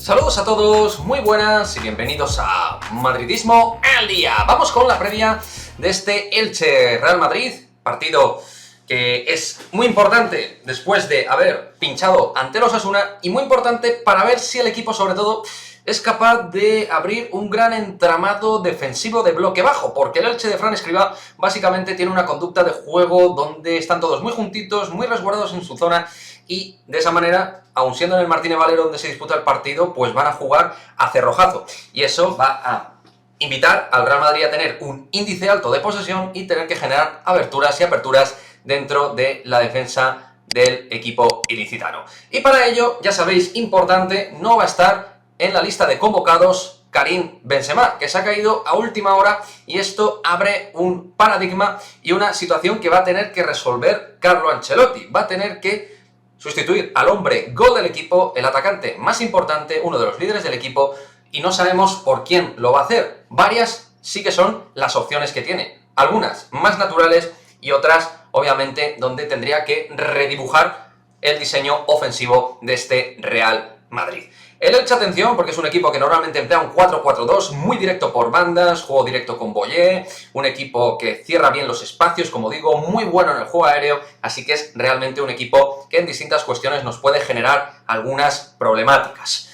Saludos a todos, muy buenas y bienvenidos a Madridismo al Día. Vamos con la previa de este Elche-Real Madrid, partido que es muy importante después de haber pinchado ante los Osasuna y muy importante para ver si el equipo sobre todo es capaz de abrir un gran entramado defensivo de bloque bajo, porque el Elche de Fran Escribá básicamente tiene una conducta de juego donde están todos muy juntitos, muy resguardados en su zona y de esa manera, aun siendo en el Martínez Valero donde se disputa el partido, pues van a jugar a cerrojazo y eso va a invitar al Real Madrid a tener un índice alto de posesión y tener que generar aberturas y aperturas dentro de la defensa del equipo ilicitano. Y para ello, ya sabéis, importante, no va a estar en la lista de convocados Karim Benzema, que se ha caído a última hora y esto abre un paradigma y una situación que va a tener que resolver Carlo Ancelotti. Va a tener que sustituir al hombre gol del equipo, el atacante más importante, uno de los líderes del equipo, y no sabemos por quién lo va a hacer. Varias sí que son las opciones que tiene, algunas más naturales y otras, obviamente, donde tendría que redibujar el diseño ofensivo de este Real Madrid. El Elche, atención, porque es un equipo que normalmente emplea un 4-4-2, muy directo por bandas, juego directo con Boyé, un equipo que cierra bien los espacios, como digo, muy bueno en el juego aéreo, así que es realmente un equipo que en distintas cuestiones nos puede generar algunas problemáticas.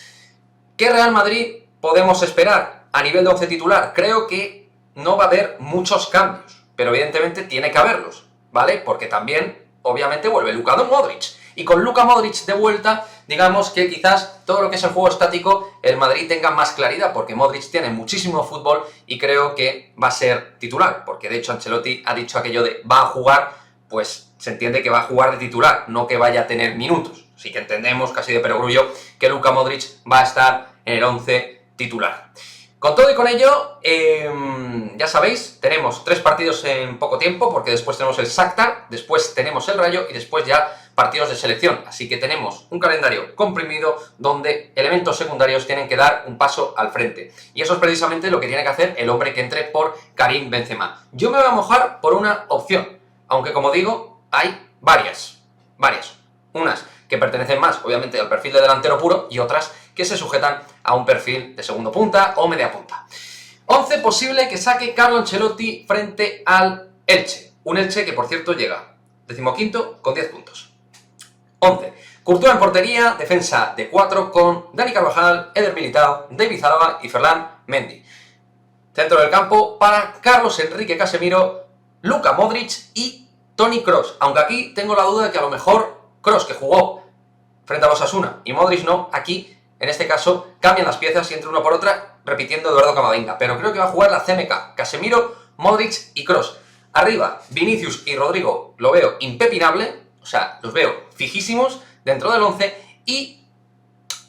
¿Qué Real Madrid podemos esperar a nivel de once titular? Creo que no va a haber muchos cambios, pero evidentemente tiene que haberlos, ¿vale? Porque también, obviamente, vuelve Luka Modric. Y con Luka Modric de vuelta, digamos que quizás todo lo que es el juego estático, el Madrid tenga más claridad, porque Modric tiene muchísimo fútbol y creo que va a ser titular, porque de hecho Ancelotti ha dicho aquello de va a jugar, pues se entiende que va a jugar de titular, no que vaya a tener minutos. Así que entendemos, casi de perogrullo, que Luka Modric va a estar en el 11 titular. Con todo y con ello, ya sabéis, tenemos 3 partidos en poco tiempo, porque después tenemos el Shakhtar, después tenemos el Rayo y después ya partidos de selección. Así que tenemos un calendario comprimido donde elementos secundarios tienen que dar un paso al frente. Y eso es precisamente lo que tiene que hacer el hombre que entre por Karim Benzema. Yo me voy a mojar por una opción, aunque como digo, hay varias. Unas que pertenecen más, obviamente, al perfil de delantero puro y otras que se sujetan a un perfil de segundo punta o media punta. 11 posible que saque Carlo Ancelotti frente al Elche. Un Elche que, por cierto, llega 15º con 10 puntos. 11. Courtois en portería, defensa de 4 con Dani Carvajal, Eder Militao, David Alaba y Ferland Mendy. Centro del campo para Carlos Enrique Casemiro, Luka Modric y Toni Kroos. Aunque aquí tengo la duda de que a lo mejor Kroos, que jugó frente a los Osasuna y Modric no, aquí en este caso cambian las piezas y entre una por otra repitiendo Eduardo Camavinga. Pero creo que va a jugar la CMK, Casemiro, Modric y Kroos. Arriba, Vinicius y Rodrigo lo veo impepinable, o sea, los veo fijísimos dentro del 11 y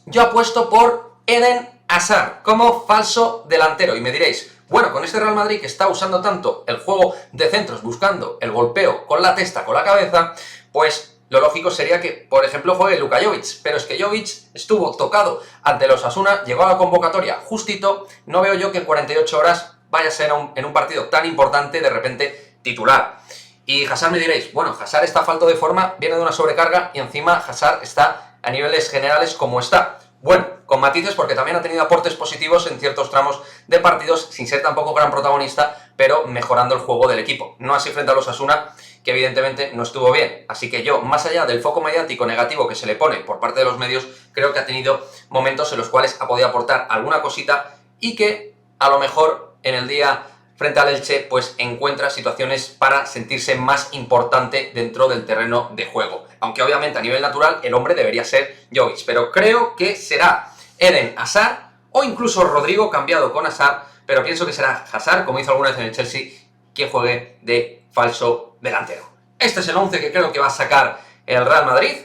yo apuesto por Eden Hazard como falso delantero. Y me diréis, bueno, con este Real Madrid que está usando tanto el juego de centros buscando el golpeo con la testa, con la cabeza, pues lo lógico sería que, por ejemplo, juegue Luka Jovic, pero es que Jovic estuvo tocado ante los Osasuna, llegó a la convocatoria justito, no veo yo que en 48 horas vaya a ser en un partido tan importante de repente titular. Y Hazard me diréis, bueno, Hazard está falto de forma, viene de una sobrecarga y encima Hazard está a niveles generales como está. Bueno, con matices porque también ha tenido aportes positivos en ciertos tramos de partidos, sin ser tampoco gran protagonista, pero mejorando el juego del equipo. No así frente a los Osasuna, que evidentemente no estuvo bien. Así que yo, más allá del foco mediático negativo que se le pone por parte de los medios, creo que ha tenido momentos en los cuales ha podido aportar alguna cosita y que a lo mejor en el día frente al Elche pues encuentra situaciones para sentirse más importante dentro del terreno de juego. Aunque obviamente a nivel natural el hombre debería ser Jovic, pero creo que será Eden Hazard o incluso Rodrigo cambiado con Hazard, pero pienso que será Hazard, como hizo alguna vez en el Chelsea, quien juegue de falso delantero. Este es el 11 que creo que va a sacar el Real Madrid.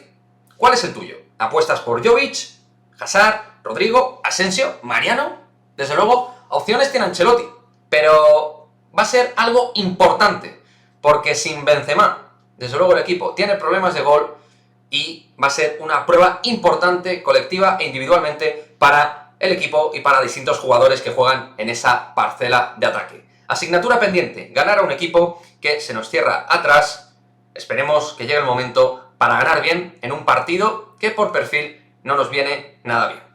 ¿Cuál es el tuyo? ¿Apuestas por Jovic, Hazard, Rodrigo, Asensio, Mariano? Desde luego, opciones tiene Ancelotti, pero va a ser algo importante, porque sin Benzema, desde luego el equipo tiene problemas de gol y va a ser una prueba importante, colectiva e individualmente para el equipo y para distintos jugadores que juegan en esa parcela de ataque. Asignatura pendiente, ganar a un equipo que se nos cierra atrás. Esperemos que llegue el momento para ganar bien en un partido que por perfil no nos viene nada bien.